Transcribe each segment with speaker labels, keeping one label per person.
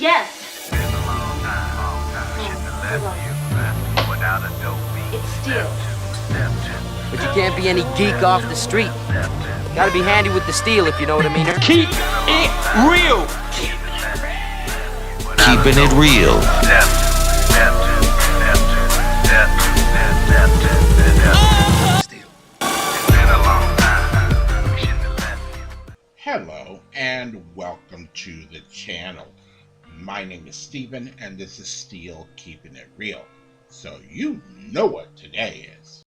Speaker 1: Yes.
Speaker 2: Been a long time. Shouldn't have left you without a dope beat.
Speaker 1: It's Steel.
Speaker 3: But you can't be any geek off the street. Gotta be handy with the steel, if you know what I mean.
Speaker 4: Keep it real.
Speaker 5: Keeping it real.
Speaker 6: Hello and welcome to the channel. My name is Steven and this is Steel Keeping It Real. So you know what today is.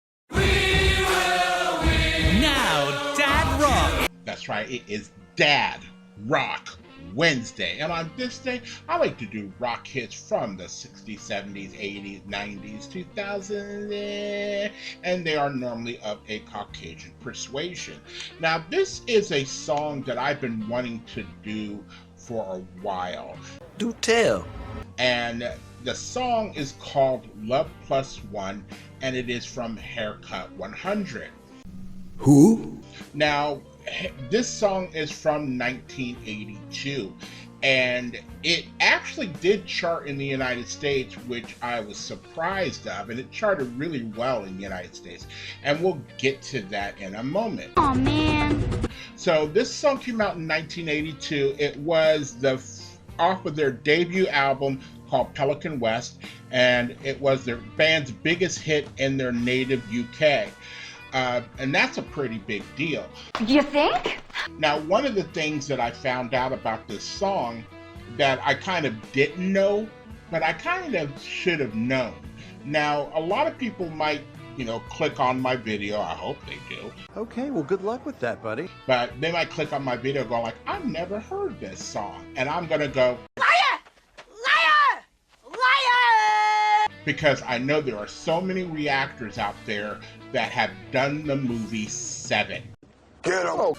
Speaker 7: Now, Dad Rock.
Speaker 6: That's right, it is Dad Rock Wednesday. And on this day, I like to do rock hits from the 60s, 70s, 80s, 90s, 2000s, and they are normally of a Caucasian persuasion. Now, this is a song that I've been wanting to do for a while.
Speaker 3: Do tell.
Speaker 6: And the song is called Love Plus One, and it is from Haircut 100.
Speaker 3: Who?
Speaker 6: Now, this song is from 1982, and it actually did chart in the United States, which I was surprised of, and it charted really well in the United States, and we'll get to that in a moment.
Speaker 1: Oh man.
Speaker 6: So this song came out in 1982. It was off of their debut album called Pelican West, and it was their band's biggest hit in their native UK. And that's a pretty big deal.
Speaker 1: You think?
Speaker 6: Now, one of the things that I found out about this song that I kind of didn't know, but I kind of should have known. Now, a lot of people might, click on my video. I hope they do.
Speaker 8: Okay, well, good luck with that, buddy.
Speaker 6: But they might click on my video and go like, I've never heard this song. And I'm going to go,
Speaker 1: Liar! Liar! Liar!
Speaker 6: because I know there are so many reactors out there that have done the movie Seven.
Speaker 8: Get him!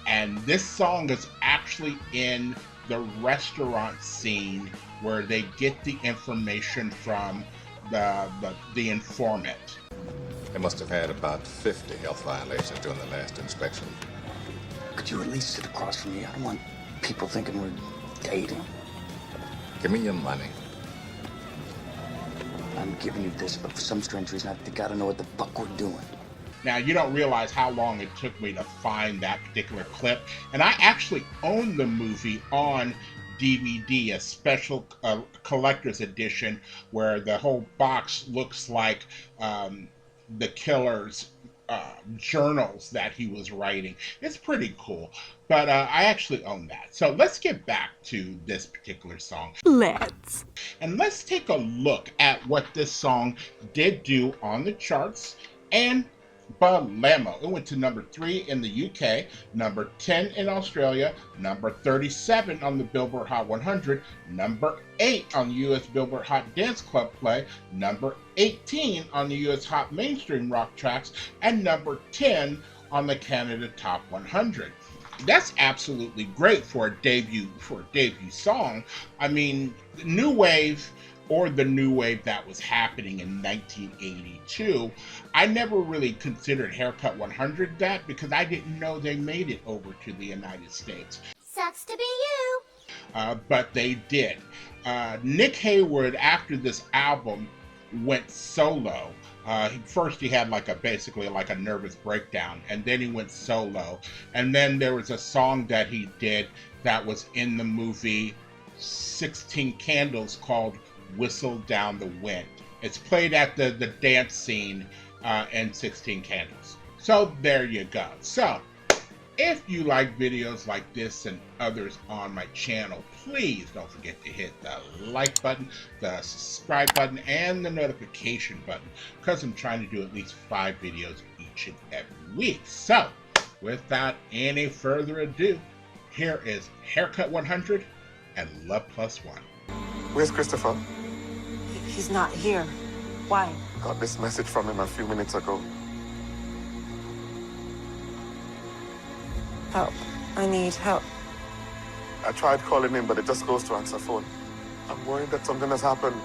Speaker 6: And this song is actually in the restaurant scene where they get the information from the informant.
Speaker 9: They must have had about 50 health violations during the last inspection.
Speaker 10: Could you at least sit across from me? I don't want people thinking we're dating.
Speaker 9: Give me your money.
Speaker 10: I'm giving you this, but for some strange reason, I think I gotta know what the fuck we're doing.
Speaker 6: Now, you don't realize how long it took me to find that particular clip. And I actually own the movie on DVD, a special collector's edition where the whole box looks like the killer's journals that he was writing. It's pretty cool. But I actually own that. So let's get back to this particular song.
Speaker 7: Let's.
Speaker 6: And let's take a look at what this song did do on the charts and Balamo. It went to number 3 in the UK, number 10 in Australia, number 37 on the Billboard Hot 100, number 8 on the US Billboard Hot Dance Club Play, number 18 on the US Hot Mainstream Rock Tracks, and number 10 on the Canada Top 100. That's absolutely great for a debut song. I mean, new wave, or the new wave that was happening in 1982. I never really considered Haircut 100 that because I didn't know they made it over to the United States.
Speaker 1: Sucks to be you.
Speaker 6: But they did. Nick Hayward, after this album, went solo. First he had basically a nervous breakdown, and then he went solo. And then there was a song that he did that was in the movie 16 Candles called Whistle Down the Wind. It's played at the dance scene in 16 Candles. So there you go. So if you like videos like this and others on my channel, please don't forget to hit the like button, the subscribe button, and the notification button, because I'm trying to do at least 5 videos each and every week. So without any further ado, here is Haircut 100 and Love Plus One.
Speaker 11: Where's Christopher?
Speaker 12: He's not here. Why?
Speaker 11: Got this message from him a few minutes ago.
Speaker 12: Help. I need help.
Speaker 11: I tried calling him, but it just goes to answer phone. I'm worried that something has happened.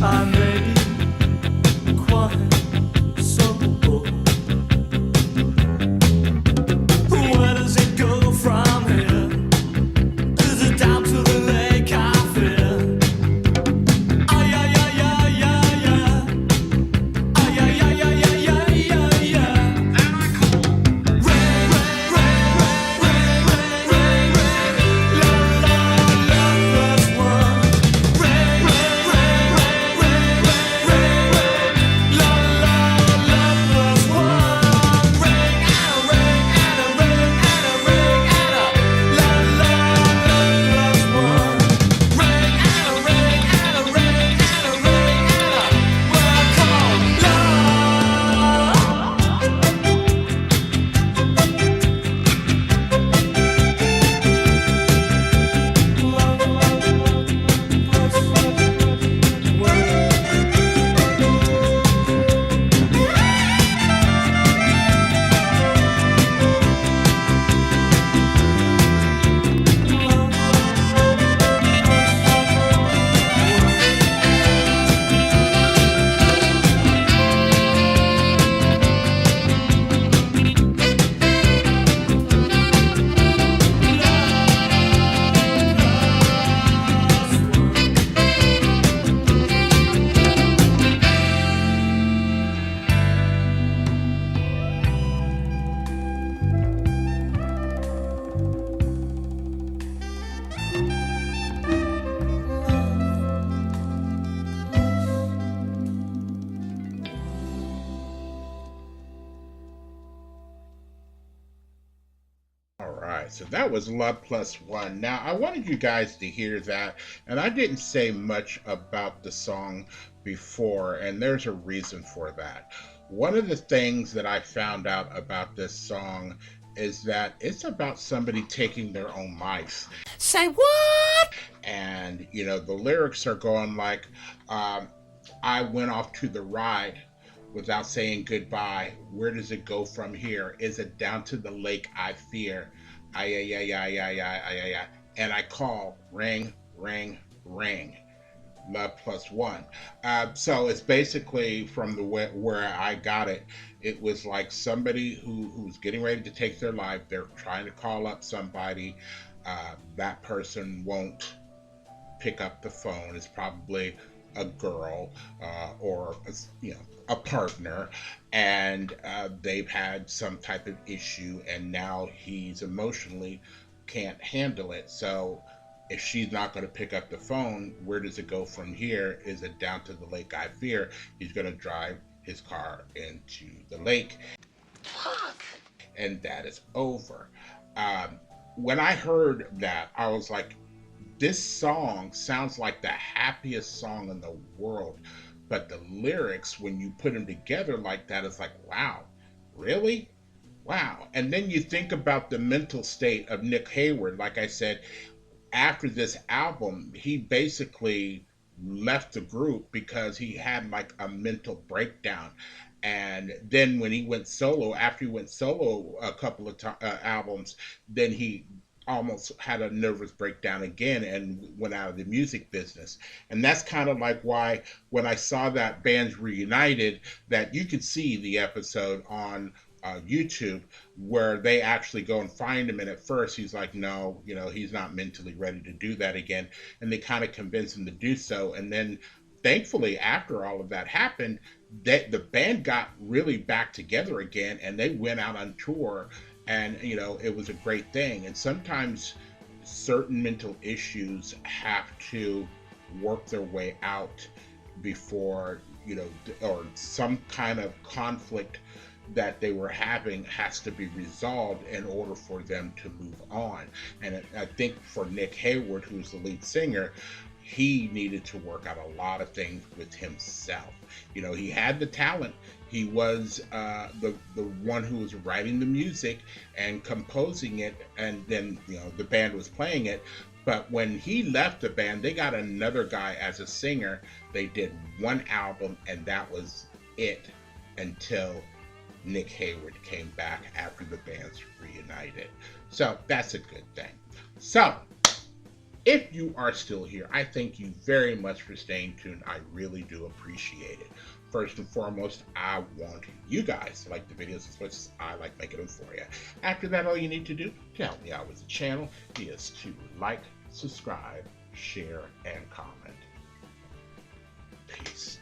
Speaker 7: I may be quite simple. Where does it go from here? Is it down to the lake I fear? Ay, ay, ay, ay, ay, ay. Ay, ay, ay, ay, ay, ay, ay, ay. Rain, rain, rain, rain, rain, rain, rain, rain. La, la, love plus one. Rain, rain, rain, rain, rain, rain, rain, rain. La, la, love plus one. Rain and a rain and a rain and a rain and a. La, la, love plus one. Rain and a rain and a rain and a rain and a. Well, come on, love.
Speaker 6: All right, so that was Love Plus One. Now, I wanted you guys to hear that, and I didn't say much about the song before, and there's a reason for that. One of the things that I found out about this song is that it's about somebody taking their own life.
Speaker 7: Say what?
Speaker 6: And, you know, the lyrics are going like, I went off to the ride without saying goodbye. Where does it go from here? Is it down to the lake I fear? Ay, ay, ay, ay, ay, ay, ay, ay, ay. And I call, ring, ring, ring. Love Plus One. So it's basically from the where I got it. It was like somebody who's getting ready to take their life. They're trying to call up somebody. That person won't pick up the phone. It's probably a girl or a partner, and they've had some type of issue, and now he's emotionally can't handle it. So if she's not going to pick up the phone, where does it go from here? Is it down to the lake I fear? He's going to drive his car into the lake. Fuck. And that is over. When I heard that, I was like, this song sounds like the happiest song in the world. But the lyrics, when you put them together like that, it's like, wow, really? Wow. And then you think about the mental state of Nick Hayward. Like I said, after this album, he basically left the group because he had like a mental breakdown. And then when he went solo, after he went solo a couple of albums, then he almost had a nervous breakdown again and went out of the music business. And that's kind of like why when I saw that bands reunited, that you could see the episode on YouTube where they actually go and find him, and at first he's like, no, he's not mentally ready to do that again, and they kind of convince him to do so. And then thankfully, after all of that happened, the band got really back together again, and they went out on tour, and it was a great thing. And sometimes certain mental issues have to work their way out before or some kind of conflict that they were having has to be resolved in order for them to move on. And I think for Nick Hayward, who's the lead singer, he needed to work out a lot of things with himself. He had the talent. He was the one who was writing the music and composing it, and then the band was playing it. But when he left the band, they got another guy as a singer. They did one album, and that was it until Nick Hayward came back after the bands reunited. So that's a good thing. So If you are still here, I thank you very much for staying tuned. I really do appreciate it. First and foremost, I want you guys to like the videos as much as I like making them for you. After that, all you need to do to help me out with the channel is to like, subscribe, share, and comment. Peace.